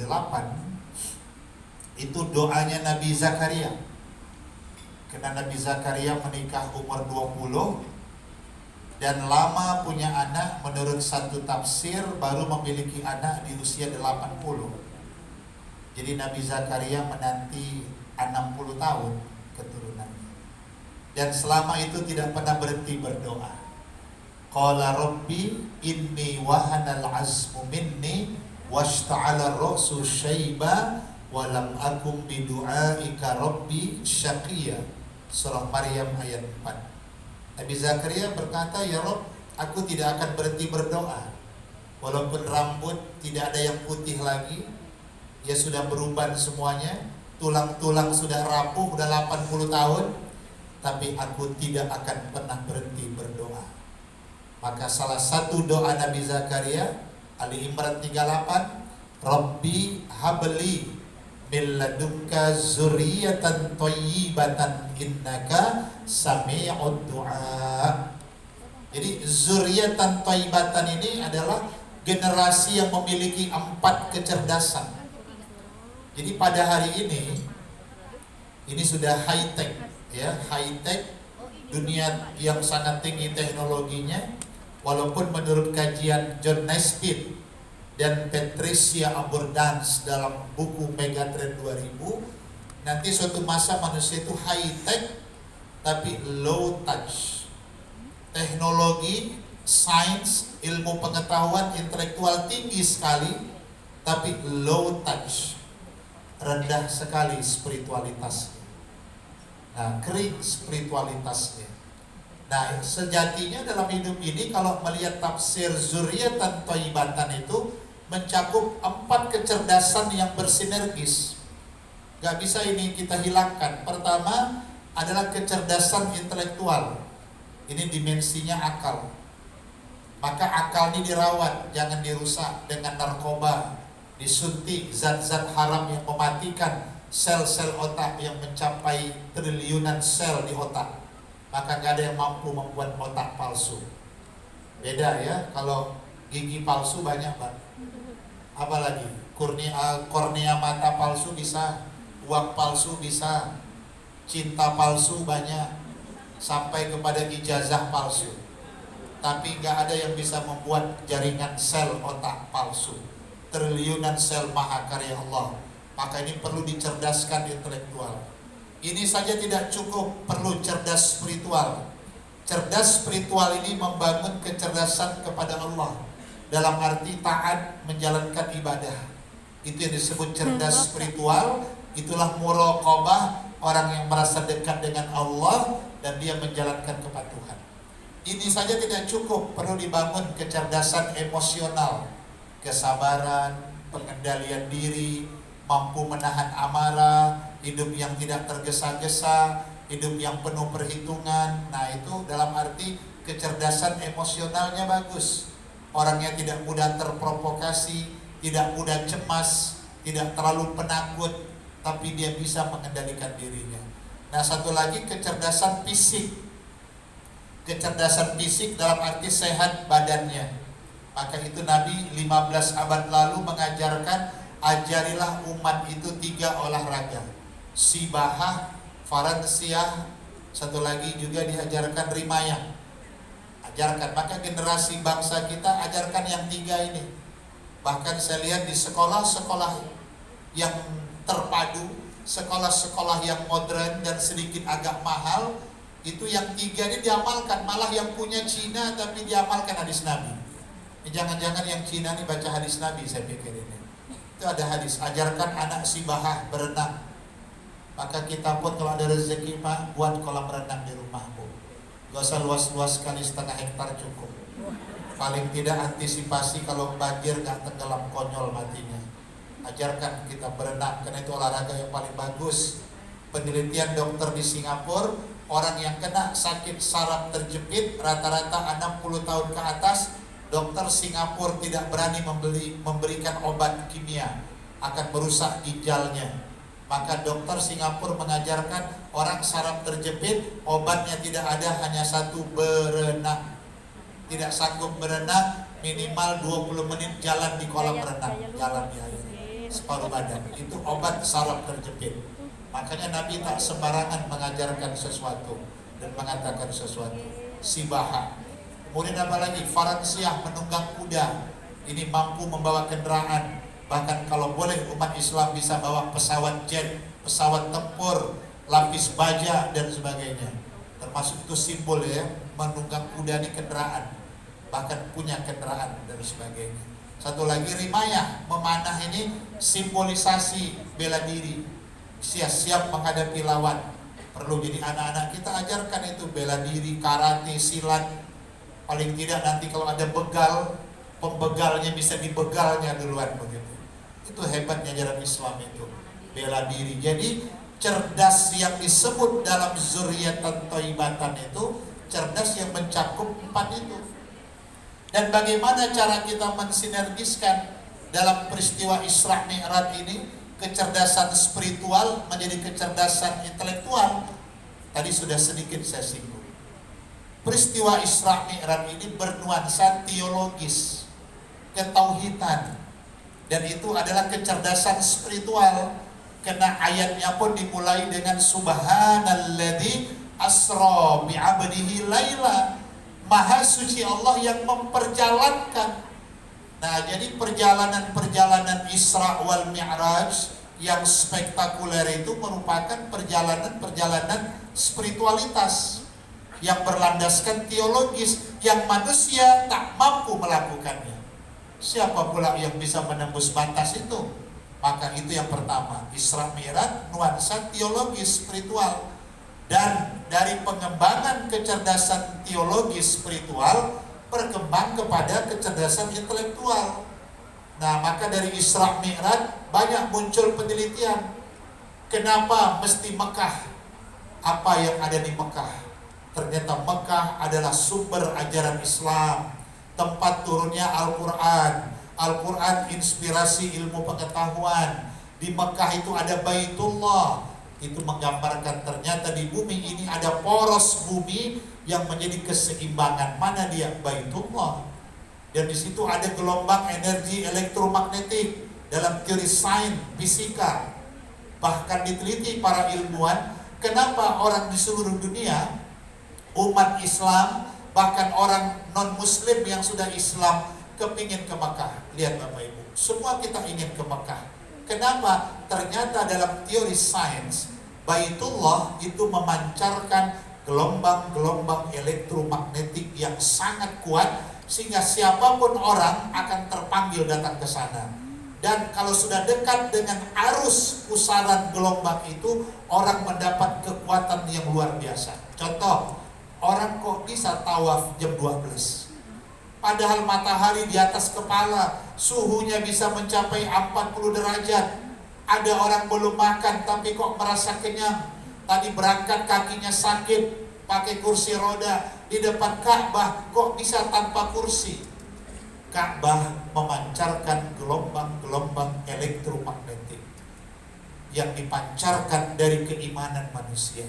8 itu doanya Nabi Zakaria. Karena Nabi Zakaria menikah umur 20 dan lama punya anak, menurut satu tafsir baru memiliki anak di usia 80. Jadi Nabi Zakaria menanti 60 tahun keturunannya. Dan selama itu tidak pernah berhenti berdoa. Qala rabbi inni wahanal azmu minni washta'ala ar-ra'su syaiba wa lam akum bidu'aika rabbi syaqiya. Surah Maryam ayat 4. Nabi Zakaria berkata, ya Rabb, aku tidak akan berhenti berdoa. Walaupun rambut tidak ada yang putih lagi, ya sudah beruban semuanya, tulang-tulang sudah rapuh, sudah 80 tahun, tapi aku tidak akan pernah berhenti berdoa. Maka salah satu doa Nabi Zakaria, Ali Imran 38, Rabbi habli min ladunka zurriyatan thayyibatan innaka sami'ud du'a. Jadi zurriyatan thayyibatan ini adalah generasi yang memiliki 4 kecerdasan. Jadi pada hari ini sudah high tech, ya, high tech, dunia yang sangat tinggi teknologinya. Walaupun menurut kajian John Naisbitt dan Patricia Abundance dalam buku Megatrend 2000, nanti suatu masa manusia itu high tech tapi low touch. Teknologi, sains, ilmu pengetahuan, intelektual tinggi sekali, tapi low touch, rendah sekali spiritualitasnya. Nah, kering spiritualitasnya. Nah, sejatinya dalam hidup ini kalau melihat tafsir zuriyatan thayyibatan itu mencakup 4 kecerdasan yang bersinergis. Gak bisa ini kita hilangkan. Pertama adalah kecerdasan intelektual. Ini dimensinya akal. Maka akal ini dirawat, jangan dirusak dengan narkoba, disuntik zat-zat haram yang mematikan sel-sel otak yang mencapai triliunan sel di otak. Maka gak ada yang mampu membuat otak palsu. Beda ya, kalau gigi palsu banyak banget. Apalagi kornea mata palsu bisa, uang palsu bisa, cinta palsu banyak, sampai kepada ijazah palsu. Tapi gak ada yang bisa membuat jaringan sel otak palsu, triliunan sel mahakarya Allah. Maka ini perlu dicerdaskan intelektual. Ini saja tidak cukup, perlu cerdas spiritual. Cerdas spiritual ini membangun kecerdasan kepada Allah, dalam arti taat menjalankan ibadah. Itu yang disebut cerdas spiritual. Itulah muraqabah, orang yang merasa dekat dengan Allah dan dia menjalankan kepatuhan. Ini saja tidak cukup, perlu dibangun kecerdasan emosional, kesabaran, pengendalian diri, mampu menahan amarah, hidup yang tidak tergesa-gesa, hidup yang penuh perhitungan. Nah, itu dalam arti kecerdasan emosionalnya bagus. Orangnya tidak mudah terprovokasi, tidak mudah cemas, tidak terlalu penakut, tapi dia bisa mengendalikan dirinya. Nah, satu lagi kecerdasan fisik. Kecerdasan fisik dalam arti sehat badannya. Maka itu Nabi 15 abad lalu mengajarkan, ajarilah umat itu 3 olahraga. Sibahah, faransiah, satu lagi juga diajarkan rimayah. Ajarkan, maka generasi bangsa kita ajarkan yang 3 ini. Bahkan saya lihat di sekolah-sekolah yang terpadu, sekolah-sekolah yang modern dan sedikit agak mahal, itu yang 3 ini diamalkan. Malah yang punya Cina tapi diamalkan hadis Nabi. Jangan-jangan yang Cina ini baca hadis Nabi, saya pikir ini. Itu ada hadis, ajarkan anak sibahah berenang. Maka kita pun kalau ada rezeki, Pak, buat kolam renang di rumahmu. Gak usah luas-luas sekali, 1/2 hektar cukup. Paling tidak antisipasi kalau banjir gak tenggelam konyol matinya. Ajarkan kita berenang, karena itu olahraga yang paling bagus. Penelitian dokter di Singapura, orang yang kena sakit saraf terjepit rata-rata 60 tahun ke atas, dokter Singapura tidak berani memberikan obat kimia, akan merusak ginjalnya. Maka dokter Singapura mengajarkan orang saraf terjepit, obatnya tidak ada, hanya satu, berenang. Tidak sanggup berenang, minimal 20 menit jalan di kolam renang, jalan di air. separuh badan. Itu obat saraf terjepit. Makanya Nabi tak sembarangan mengajarkan sesuatu dan mengatakan sesuatu. Sibaha. Kemudian apa lagi? Faransiah, menunggang kuda. Ini mampu membawa kendaraan. Bahkan kalau boleh umat Islam bisa bawa pesawat jet, pesawat tempur, lapis baja dan sebagainya. Termasuk itu simbol ya, menunggang kuda di kendaraan. Bahkan punya kendaraan dan sebagainya. Satu lagi rimayah, memanah ini simbolisasi bela diri, siap-siap menghadapi lawan. Perlu jadi anak-anak kita ajarkan itu bela diri, karate, silat. Paling tidak nanti kalau ada begal, pembegalnya bisa dibegalnya duluan begitu. Itu hebatnya ajaran Islam itu, bela diri. Jadi cerdas yang disebut dalam zuriyatan thayyibatan itu cerdas yang mencakup 4 itu. Dan bagaimana cara kita mensinergiskan dalam peristiwa Isra Mi'raj ini kecerdasan spiritual menjadi kecerdasan intelektual? Tadi sudah sedikit saya singgung. Peristiwa Isra Mi'raj ini bernuansa teologis, ketauhidan, dan itu adalah kecerdasan spiritual. Karena ayatnya pun dimulai dengan Subhanalladzi asra bi'abdihi laila. Maha suci Allah yang memperjalankan. Nah, jadi perjalanan-perjalanan Isra wal Mi'raj yang spektakuler itu merupakan perjalanan-perjalanan spiritualitas yang berlandaskan teologis, yang manusia tak mampu melakukannya. Siapa pula yang bisa menembus batas itu? Maka itu yang pertama, Isra Mi'raj nuansa teologis spiritual. Dan dari pengembangan kecerdasan teologis spiritual berkembang kepada kecerdasan intelektual. Nah, maka dari Isra Mi'raj banyak muncul penelitian. Kenapa mesti Mekah? Apa yang ada di Mekah? Ternyata Mekah adalah sumber ajaran Islam, tempat turunnya Al-Quran. Al-Quran inspirasi ilmu pengetahuan. Di Mekah itu ada Baitullah. Itu menggambarkan ternyata di bumi ini ada poros bumi yang menjadi keseimbangan. Mana dia? Baitullah. Dan di situ ada gelombang energi elektromagnetik dalam teori sains fisika. Bahkan diteliti para ilmuwan, kenapa orang di seluruh dunia, umat Islam, bahkan orang non-Muslim yang sudah Islam kepingin ke Mekah. Lihat Bapak Ibu, semua kita ingin ke Mekah. Kenapa? Ternyata dalam teori sains, Baitullah itu memancarkan gelombang-gelombang elektromagnetik yang sangat kuat, sehingga siapapun orang akan terpanggil datang ke sana. Dan kalau sudah dekat dengan arus pusaran gelombang itu, orang mendapat kekuatan yang luar biasa. Contoh, orang kok bisa tawaf jam 12? Padahal matahari di atas kepala, suhunya bisa mencapai 40 derajat. Ada orang belum makan tapi kok merasa kenyang. Tadi berangkat kakinya sakit, pakai kursi roda di depan Ka'bah, kok bisa tanpa kursi? Ka'bah memancarkan gelombang-gelombang elektromagnetik yang dipancarkan dari keimanan manusia.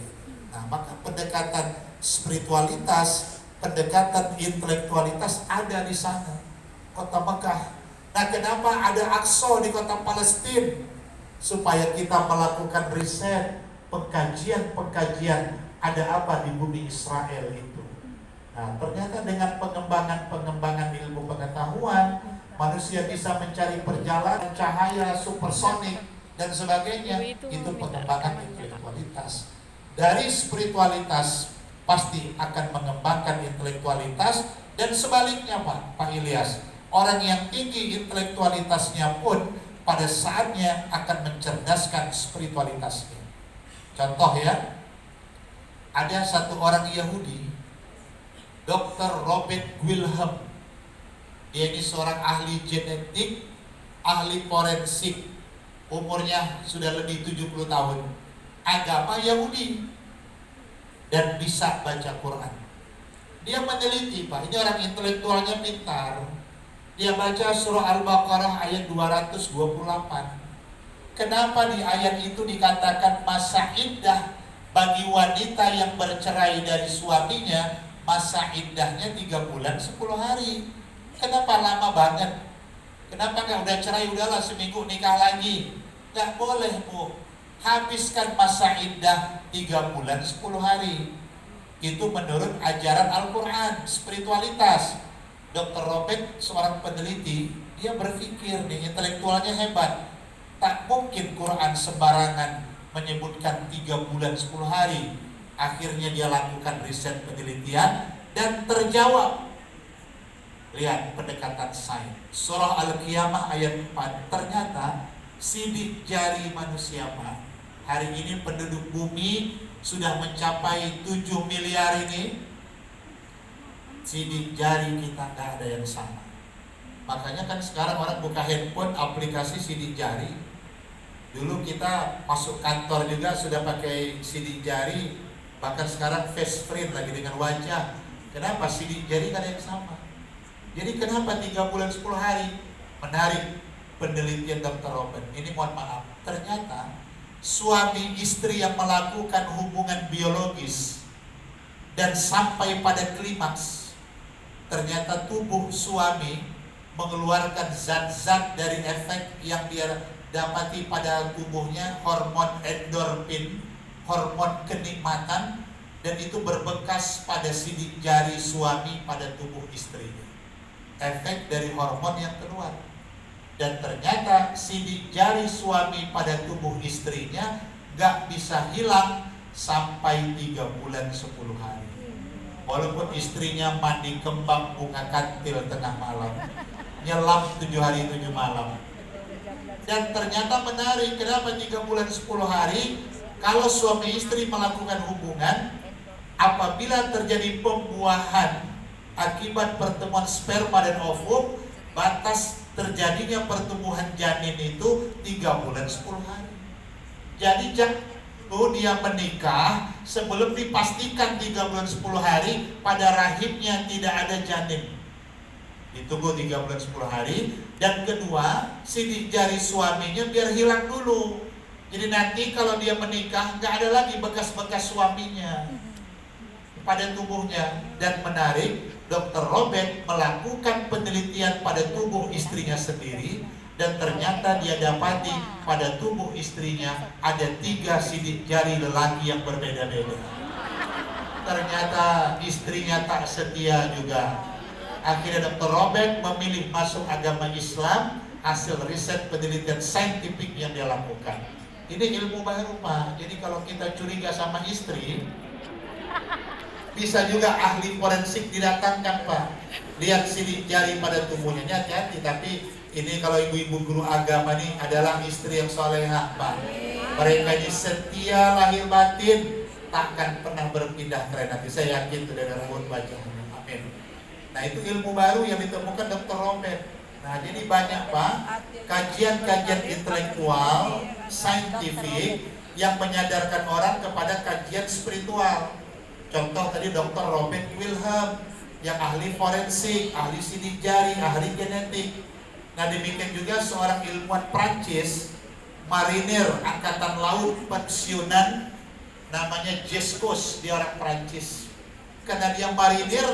Nah, maka pendekatan spiritualitas, pendekatan intelektualitas ada di sana, kota Mekah. Nah, kenapa ada Aqsa di kota Palestina? Supaya kita melakukan riset, pengkajian ada apa di bumi Israel itu. Nah, ternyata dengan pengembangan ilmu pengetahuan, manusia bisa mencari perjalanan cahaya supersonik dan sebagainya. Itu pengembangan intelektualitas. Dari spiritualitas pasti akan mengembangkan intelektualitas, dan sebaliknya Pak Ilyas, orang yang tinggi intelektualitasnya pun pada saatnya akan mencerdaskan spiritualitasnya. Contoh ya, ada satu orang Yahudi, Dr. Robert Wilhelm. Dia ini seorang ahli genetik, ahli forensik, umurnya sudah lebih 70 tahun, agama Yahudi, dan bisa baca Quran. Dia meneliti Pak, ini orang intelektualnya pintar. Dia baca surah Al-Baqarah ayat 228. Kenapa di ayat itu dikatakan masa iddah bagi wanita yang bercerai dari suaminya, masa iddahnya 3 bulan 10 hari. Kenapa lama banget? Kenapa nggak udah cerai, udahlah seminggu nikah lagi? Nggak boleh, Bu. Habiskan masa iddah 3 bulan 10 hari. Itu menurut ajaran Al-Quran, spiritualitas. Dr. Robert, seorang peneliti, dia berpikir nih, intelektualnya hebat. Tak mungkin Quran sembarangan menyebutkan 3 bulan 10 hari. Akhirnya dia lakukan riset penelitian dan terjawab. Lihat pendekatan sains. Surah Al-Qiyamah ayat 4. Ternyata sidik jari manusia, Pak. Hari ini penduduk bumi sudah mencapai 7 miliar ini. Sidik jari kita nggak ada yang sama. Makanya kan sekarang orang buka handphone aplikasi sidik jari. Dulu kita masuk kantor juga sudah pakai sidik jari. Bahkan sekarang face print lagi dengan wajah. Kenapa? Sidik jari nggak ada yang sama. Jadi kenapa 3 bulan 10 hari? Menarik penelitian Dr. Robert. Ini mohon maaf, ternyata suami istri yang melakukan hubungan biologis dan sampai pada klimaks, ternyata tubuh suami mengeluarkan zat-zat dari efek yang dia dapati pada tubuhnya, hormon endorfin, hormon kenikmatan, dan itu berbekas pada sidik jari suami pada tubuh istrinya. Efek dari hormon yang keluar. Dan ternyata sidik jari suami pada tubuh istrinya gak bisa hilang sampai 3 bulan 10 hari. Walaupun istrinya mandi kembang bunga kantil tengah malam, nyelam 7 hari 7 malam. Dan ternyata menarik, kenapa 3 bulan 10 hari? Kalau suami istri melakukan hubungan, apabila terjadi pembuahan akibat pertemuan sperma dan ovum, batas terjadinya pertumbuhan janin itu 3 bulan 10 hari. Jadi jangan dia menikah sebelum dipastikan 3 bulan 10 hari pada rahimnya tidak ada janin. Ditunggu 3 bulan 10 hari. Dan kedua, sidik jari suaminya biar hilang dulu. Jadi nanti kalau dia menikah nggak ada lagi bekas-bekas suaminya pada tubuhnya. Dan menarik, Dr. Robert melakukan penelitian pada tubuh istrinya sendiri, dan ternyata dia dapati pada tubuh istrinya ada 3 sidik jari lelaki yang berbeda-beda. Ternyata istrinya tak setia juga. Akhirnya Dr. Robert memilih masuk agama Islam hasil riset penelitian saintifik yang dia lakukan. Ini ilmu baru, Pak. Jadi kalau kita curiga sama istri, bisa juga ahli forensik didatangkan, Pak. Lihat sidik jari pada tubuhnya. Ini hati-hati, tapi ini kalau ibu-ibu guru agama ini adalah istri yang solehah, Pak. Mereka ini setia lahir batin, takkan pernah berpindah tren hati. Saya yakin itu dari rambut wajahnya. Amin. Nah, itu ilmu baru yang ditemukan Dr. Robert. Nah, jadi banyak, Pak, kajian-kajian intelektual, saintifik yang menyadarkan orang kepada kajian spiritual. Contoh tadi Dr. Robert Wilhelm yang ahli forensik, ahli sidik jari, ahli genetik. Nah, demikian juga seorang ilmuwan Prancis, marinir angkatan laut pensiunan, namanya Jescos, dia orang Prancis. Karena dia marinir,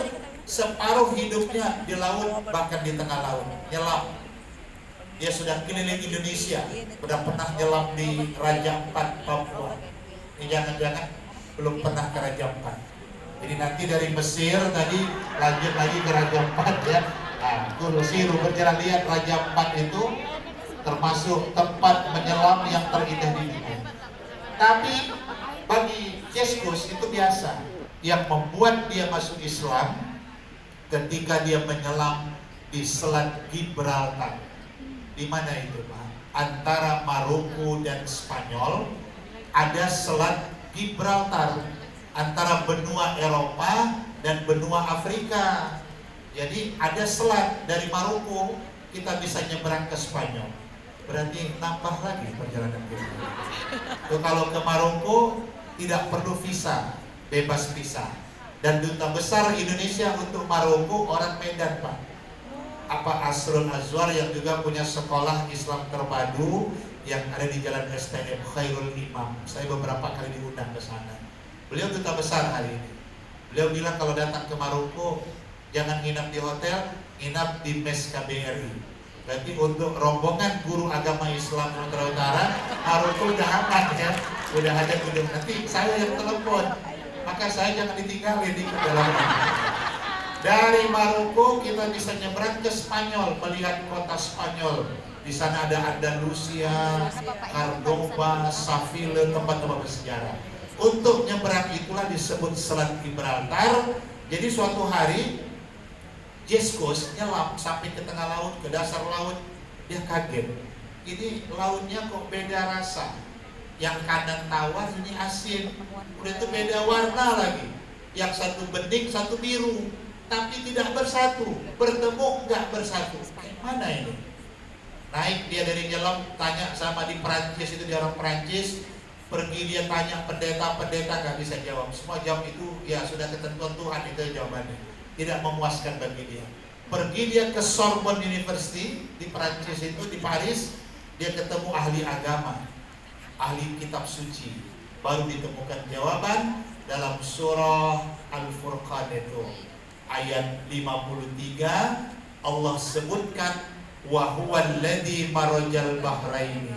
separuh hidupnya di laut, bahkan di tengah laut, nyelam. Dia sudah keliling Indonesia, sudah pernah nyelam di Raja Ampat, Papua. Ini jangan-jangan belum pernah ke Raja Ampat. Jadi nanti dari Mesir tadi lanjut lagi ke Raja Ampat, ya. Nah, Siru berjalan, lihat Raja Ampat itu termasuk tempat menyelam yang terindah di dunia. Tapi bagi Jescos itu biasa. Yang membuat dia masuk Islam ketika dia menyelam di Selat Gibraltar. Di mana itu, Pak? Antara Maroko dan Spanyol ada Selat Gibraltar, antara benua Eropa dan benua Afrika. Jadi ada selat dari Maroko, kita bisa nyebrang ke Spanyol. Berarti nambah lagi perjalanan kita. Tuh, kalau ke Maroko tidak perlu visa, bebas visa. Dan duta besar Indonesia untuk Maroko orang Medan, Pak. Apa Asrul Azwar yang juga punya sekolah Islam terpadu yang ada di Jalan STM Khairul Imam. Saya beberapa kali diundang ke sana. Beliau duta besar hari ini. Beliau bilang kalau datang ke Maroko jangan nginap di hotel, nginap di mes KBRI. Berarti untuk rombongan guru agama Islam Sumatera Utara, Maroko udah aman ya, udah ada gedung. Nanti saya yang telepon, maka saya jangan ditinggalin di dalam. Dari Maroko kita bisa nyebrang ke Spanyol, melihat kota Spanyol. Di sana ada Andalusia, Cordoba, Seville, tempat-tempat bersejarah. Untuk nyebrang itulah disebut Selat Gibraltar. Jadi suatu hari Jescos nyelam sampai ke tengah laut, ke dasar laut. Dia kaget, ini lautnya kok beda rasa. Yang kanan tawar, ini asin. Udah itu beda warna lagi. Yang satu bening, satu biru, tapi tidak bersatu. Bertemu nggak bersatu. Kayak mana ini? Naik dia dari nyelam, tanya sama di Perancis, itu dia orang Perancis. Pergi dia tanya pendeta nggak bisa jawab. Semua jawab itu ya sudah ketentuan Tuhan, itu jawabannya. Tidak memuaskan bagi dia. Pergi dia ke Sorbonne University di Perancis itu, di Paris. Dia ketemu ahli agama, ahli kitab suci. Baru ditemukan jawaban dalam surah Al-Furqan itu ayat 53. Allah sebutkan, wa huwal ladzi marajal bahraini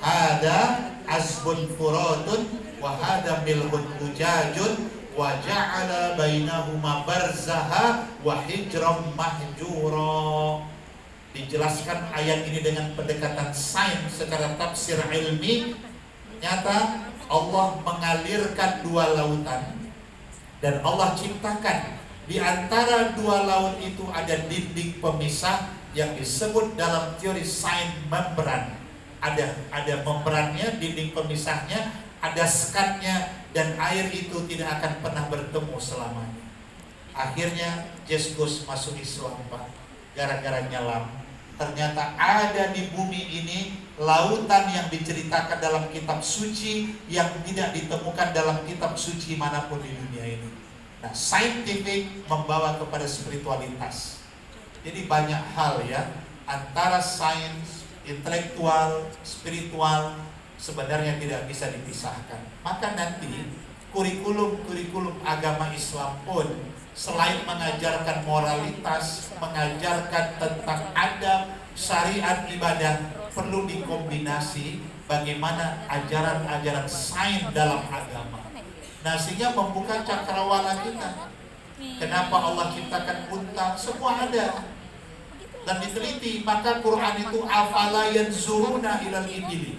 hada asbun furatun wa hada milhun ujajun wa ja'ala bainahuma barzaha wa hijram mahjura. Dijelaskan ayat ini dengan pendekatan sains secara tafsir ilmi. Nyata Allah mengalirkan dua lautan dan Allah ciptakan di antara dua laut itu ada dinding pemisah yang disebut dalam teori sains membran. Ada membrannya, dinding pemisahnya, ada sekatnya, dan air itu tidak akan pernah bertemu selamanya. Akhirnya Jescos masuk Islam, Pak, gara-gara nyelam. Ternyata ada di bumi ini lautan yang diceritakan dalam kitab suci yang tidak ditemukan dalam kitab suci manapun di dunia ini. Nah, scientific membawa kepada spiritualitas. Jadi banyak hal ya, antara sains, intelektual, spiritual sebenarnya tidak bisa dipisahkan. Maka nanti kurikulum agama Islam pun selain mengajarkan moralitas, mengajarkan tentang adab, syariat, ibadah, perlu dikombinasi bagaimana ajaran-ajaran sains dalam agama. Nah, sehingga membuka cakrawala kita. Kenapa Allah ciptakan unta? Semua ada dan diteliti. Maka Quran itu afala yanzuruna ilal ibili.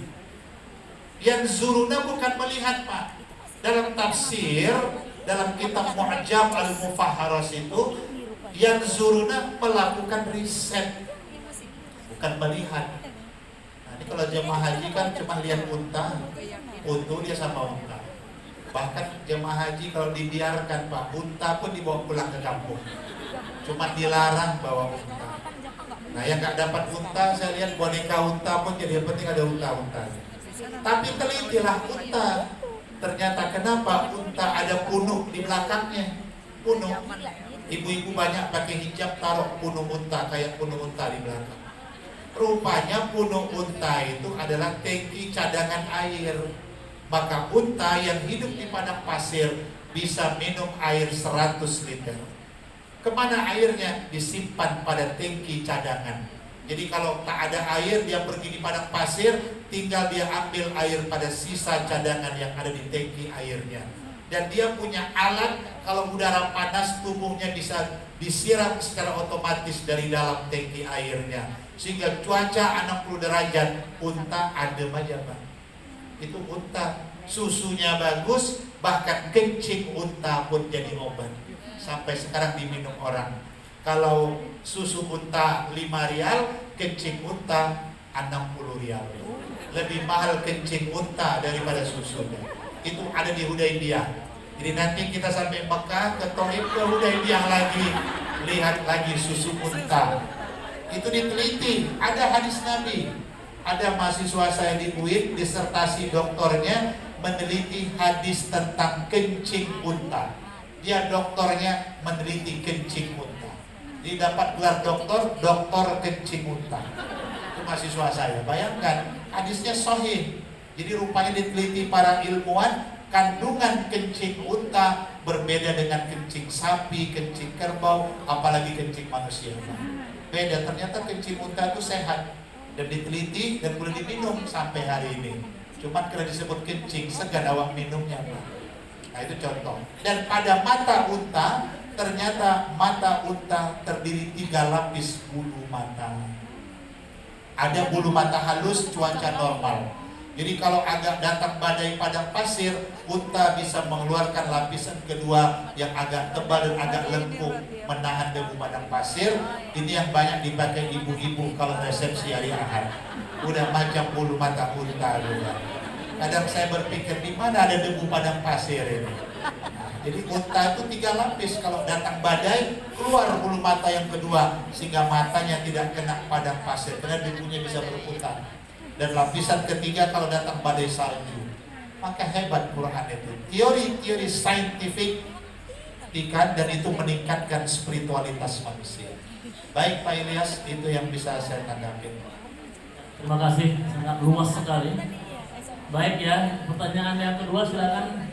Yanzuruna bukan melihat, Pak. Dalam tafsir, dalam kitab Mu'jam al-Mufahharas itu, yanzuruna melakukan riset, bukan melihat. Nah, ini kalau jemaah haji kan cuma lihat unta, foto dia sama unta. Bahkan jemaah haji kalau dibiarkan, Pak, unta pun dibawa pulang ke kampung. Cuma dilarang bawa unta. Nah, yang nggak dapat unta, saya lihat boneka unta pun jadi yang penting ada unta-untanya. Tapi telitilah unta. Ternyata kenapa unta ada punuk di belakangnya? Punuk. Ibu-ibu banyak pakai hijab taruh punuk unta, kayak punuk unta di belakang. Rupanya punuk unta itu adalah tangki cadangan air. Maka unta yang hidup di padang pasir bisa minum air 100 liter. Kemana airnya? Disimpan pada tangki cadangan. Jadi kalau tak ada air, dia pergi di padang pasir, tinggal dia ambil air pada sisa cadangan yang ada di tangki airnya. Dan dia punya alat, kalau udara panas tubuhnya bisa disiram secara otomatis dari dalam tangki airnya. Sehingga cuaca 60 derajat, unta adem aja, Pak. Itu unta, susunya bagus, bahkan kencing unta pun jadi obat. Sampai sekarang diminum orang. Kalau susu unta 5 rial, kencing unta 60 rial. Lebih mahal kencing unta daripada susunya. Itu ada di Hudaybiyah. Jadi nanti kita sampai Mekah, ke Thaif, ke Hudaybiyah lagi, lihat lagi susu unta. Itu diteliti, ada hadis Nabi. Ada mahasiswa saya di UIN, disertasi doktornya meneliti hadis tentang kencing unta. Dia doktornya meneliti kencing unta. Dia dapat gelar doktor kencing unta. Itu mahasiswa saya. Bayangkan, hadisnya sahih. Jadi rupanya diteliti para ilmuwan, kandungan kencing unta berbeda dengan kencing sapi, kencing kerbau, apalagi kencing manusia. Beda, ternyata kencing unta itu sehat dan diteliti dan boleh diminum sampai hari ini. Cuma karena disebut kencing, segan awak minumnya, Pak. Nah itu contoh. Dan pada mata unta, ternyata mata unta terdiri 3 lapis bulu mata. Ada bulu mata halus, cuaca normal. Jadi kalau agak datang badai padang pasir, unta bisa mengeluarkan lapisan kedua yang agak tebal dan agak lengkung, menahan debu padang pasir. Ini yang banyak dipakai ibu-ibu kalau resepsi hari Ahad. Udah macam bulu mata unta juga. Kadang saya berpikir di mana ada debu padang pasir ini. Nah, jadi unta itu 3 lapis. Kalau datang badai, keluar bulu mata yang kedua sehingga matanya tidak kena padang pasir karena debunya bisa berputar. Dan lapisan ketiga kalau datang badai salju. Maka hebat Quran itu. Teori-teori saintifik dan itu meningkatkan spiritualitas manusia. Baik Pak Ilyas, itu yang bisa saya tanggapi. Terima kasih, sangat luas sekali. Baik ya, pertanyaan yang kedua silakan.